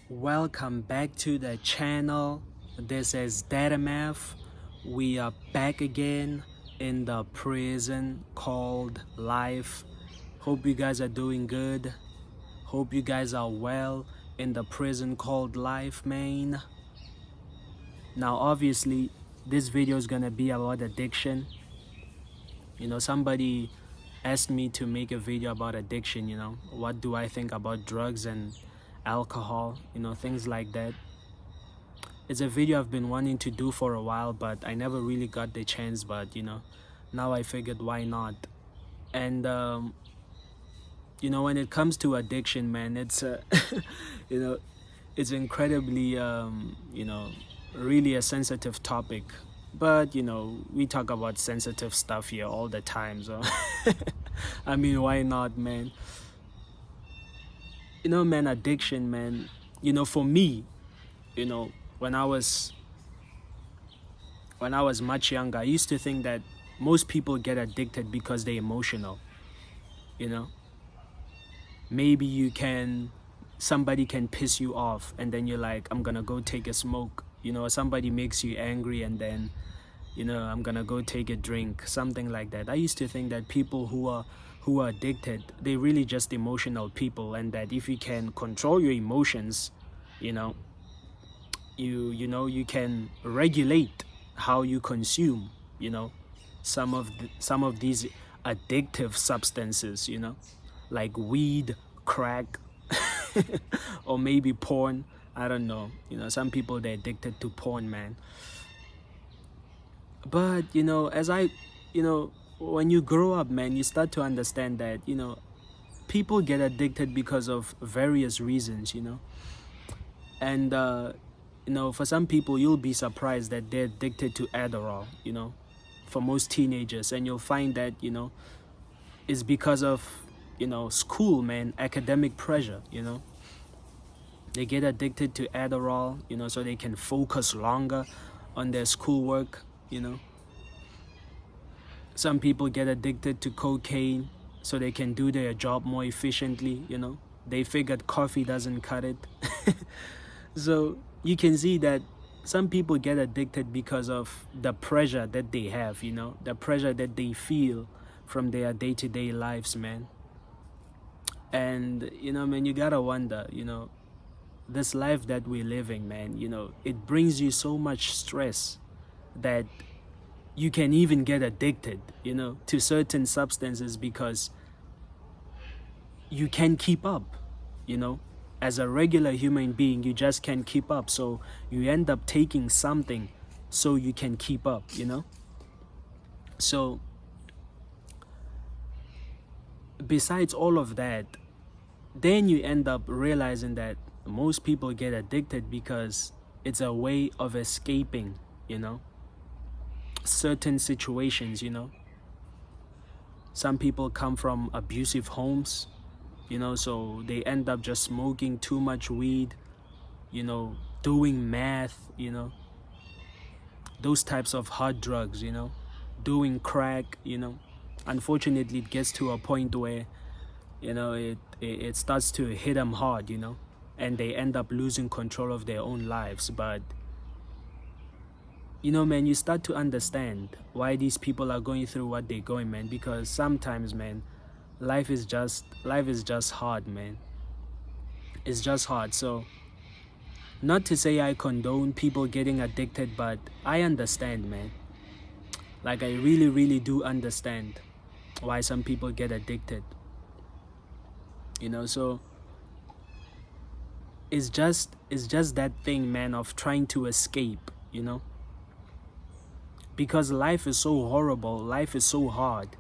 Welcome back to the channel. This is DeadMf. We are back again in the prison called life. Hope you guys are doing good. Hope you guys are well in the prison called life, man. Now obviously this video is gonna be about addiction. Somebody asked me to make a video about addiction. What do I think about drugs and alcohol, things like that. It's a video I've been wanting to do for a while, but I never really got the chance. But now I figured, why not? And when it comes to addiction, man, it's it's incredibly really a sensitive topic. But we talk about sensitive stuff here all the time, so I mean, why not, man? Man, addiction, man, for me, when I was much younger, I used to think that most people get addicted because they're emotional. Maybe somebody can piss you off and then you're like, I'm gonna go take a smoke. Somebody makes you angry and then I'm gonna go take a drink, something like that. I used to think that people who are addicted, they're really just emotional people, and that if you can control your emotions, you can regulate how you consume some of these addictive substances, like weed, crack, or maybe porn. I don't know. Some people, they're addicted to porn, man. But when you grow up, man, you start to understand that people get addicted because of various reasons, and for some people, you'll be surprised that they're addicted to Adderall, for most teenagers, and you'll find that it's because of school, man, academic pressure. They get addicted to Adderall, so they can focus longer on their schoolwork. Some people get addicted to cocaine so they can do their job more efficiently. They figured coffee doesn't cut it. So you can see that some people get addicted because of the pressure that they have, the pressure that they feel from their day-to-day lives, man. And man, you gotta wonder, this life that we're living, man, it brings you so much stress that you can even get addicted, to certain substances because you can't keep up, As a regular human being, you just can't keep up. So you end up taking something so you can keep up, So besides all of that, then you end up realizing that most people get addicted because it's a way of escaping, certain situations. Some people come from abusive homes, so they end up just smoking too much weed, doing meth, those types of hard drugs, doing crack. Unfortunately, it gets to a point where it starts to hit them hard, and they end up losing control of their own lives. But man, you start to understand why these people are going through what they're going, man, because sometimes, man, life is just hard, man. It's just hard. So not to say I condone people getting addicted, but I understand, man. Like, I really, really do understand why some people get addicted. So it's just that thing, man, of trying to escape, because life is so horrible, life is so hard,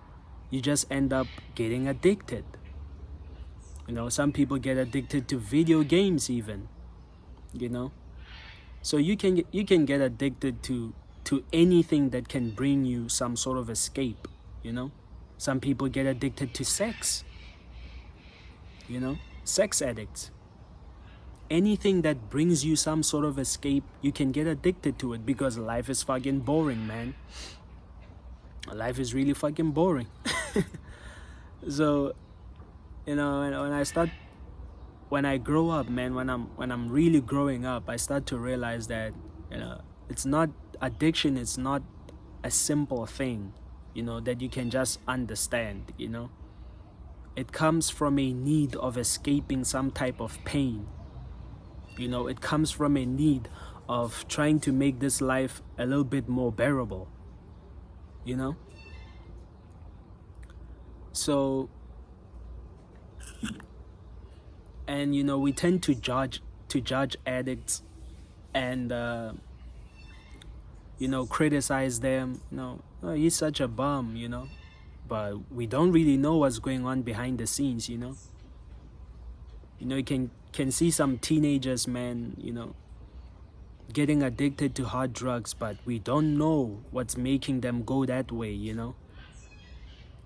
you just end up getting addicted. Some people get addicted to video games even, so you can get addicted to anything that can bring you some sort of escape. Some people get addicted to sex, sex addicts. Anything that brings you some sort of escape, you can get addicted to it, because life is fucking boring, man. Life is really fucking boring. So when I start when I grow up, man, when I'm really growing up, I start to realize that, it's not addiction. It's not a simple thing, that you can just understand. It comes from a need of escaping some type of pain. It comes from a need of trying to make this life a little bit more bearable. So, and we tend to judge addicts and criticize them. Oh, he's such a bum, but we don't really know what's going on behind the scenes. You can see some teenagers, man, getting addicted to hard drugs, but we don't know what's making them go that way.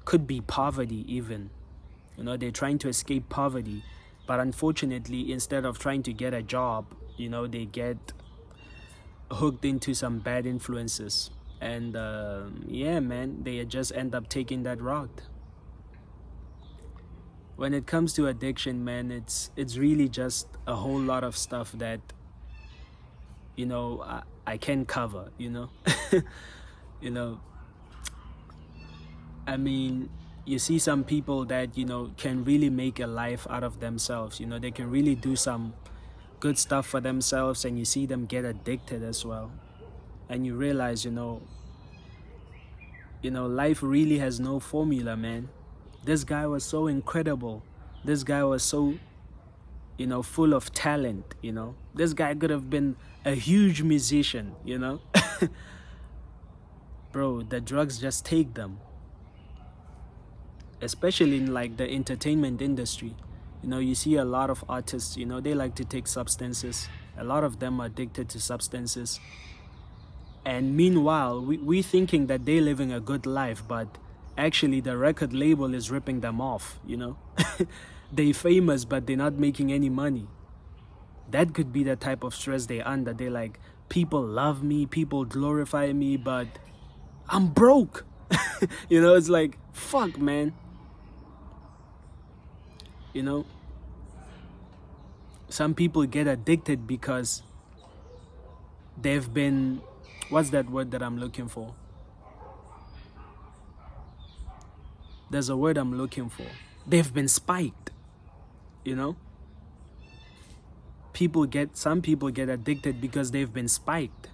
Could be poverty even. They're trying to escape poverty, but unfortunately, instead of trying to get a job, they get hooked into some bad influences, and yeah, man, they just end up taking that route. When it comes to addiction, man, it's really just a whole lot of stuff that I can cover. I mean, you see some people that can really make a life out of themselves. They can really do some good stuff for themselves, and you see them get addicted as well, and you realize life really has no formula, man. This guy was so incredible. This guy was so full of talent. This guy could have been a huge musician. Bro, the drugs just take them, especially in like the entertainment industry. You see a lot of artists, they like to take substances. A lot of them are addicted to substances. And meanwhile, we thinking that they're living a good life, but actually the record label is ripping them off. They're famous, but they're not making any money. That could be the type of stress they're under. They're like, people love me, people glorify me, but I'm broke. It's like, fuck, man. Some people get addicted because they've been, what's that word that I'm looking for? There's a word I'm looking for. They've been spiked. Some people get addicted because they've been spiked,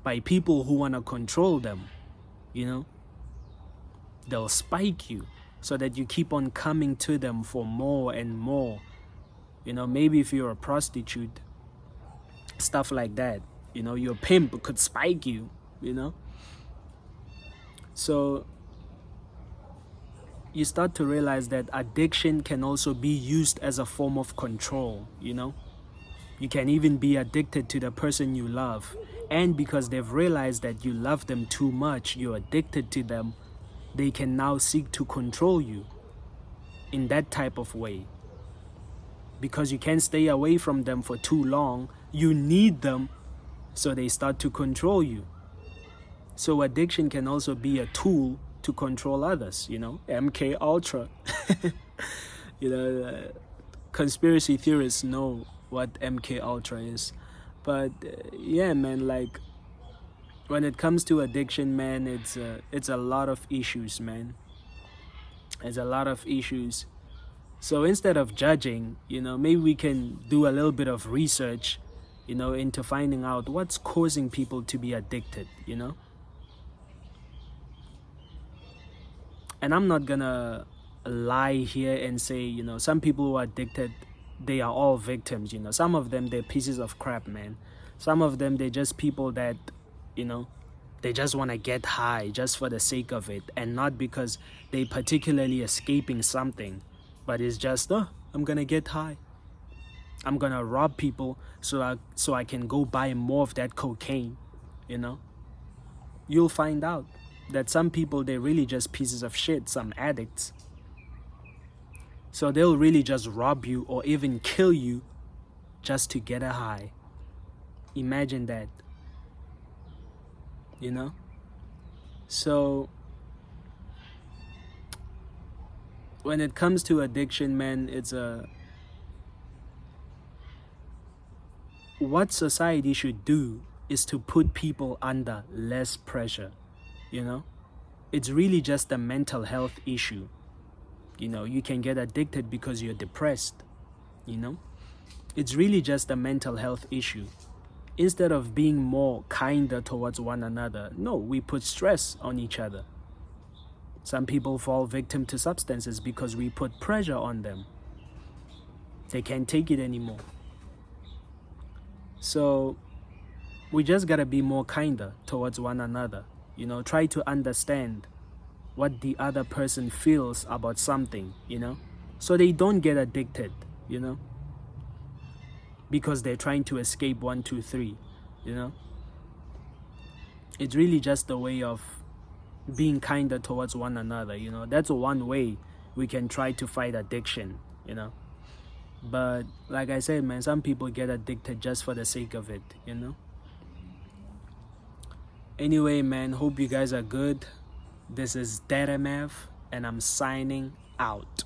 by people who want to control them. They'll spike you so that you keep on coming to them for more and more. Maybe if you're a prostitute, stuff like that. Your pimp could spike you, So you start to realize that addiction can also be used as a form of control. You can even be addicted to the person you love. And because they've realized that you love them too much, you're addicted to them, they can now seek to control you in that type of way. Because you can't stay away from them for too long, you need them, so they start to control you. So addiction can also be a tool to control others, MK Ultra. Conspiracy theorists know what MK Ultra is. But yeah, man, like when it comes to addiction, man, it's a lot of issues, man. It's a lot of issues. So instead of judging, maybe we can do a little bit of research, into finding out what's causing people to be addicted, And I'm not gonna lie here and say, some people who are addicted, they are all victims, Some of them, they're pieces of crap, man. Some of them, they're just people that, they just want to get high just for the sake of it, and not because they particularly escaping something, but it's just, I'm gonna get high. I'm gonna rob people so I can go buy more of that cocaine, You'll find out that some people, they're really just pieces of shit, some addicts. So they'll really just rob you or even kill you just to get a high. Imagine that. So when it comes to addiction, man, what society should do is to put people under less pressure, you know? It's really just a mental health issue. You know, you can get addicted because you're depressed, you know? It's really just a mental health issue. Instead of being more kinder towards one another, no, we put stress on each other. Some people fall victim to substances because we put pressure on them. They can't take it anymore. So we just gotta be more kinder towards one another. You know, try to understand what the other person feels about something, you know, so they don't get addicted, you know, because they're trying to escape 1, 2, 3, you know. It's really just a way of being kinder towards one another, you know. That's one way we can try to fight addiction, you know. But like I said, man, some people get addicted just for the sake of it, you know. Anyway, man, hope you guys are good. This is DeadMf and I'm signing out.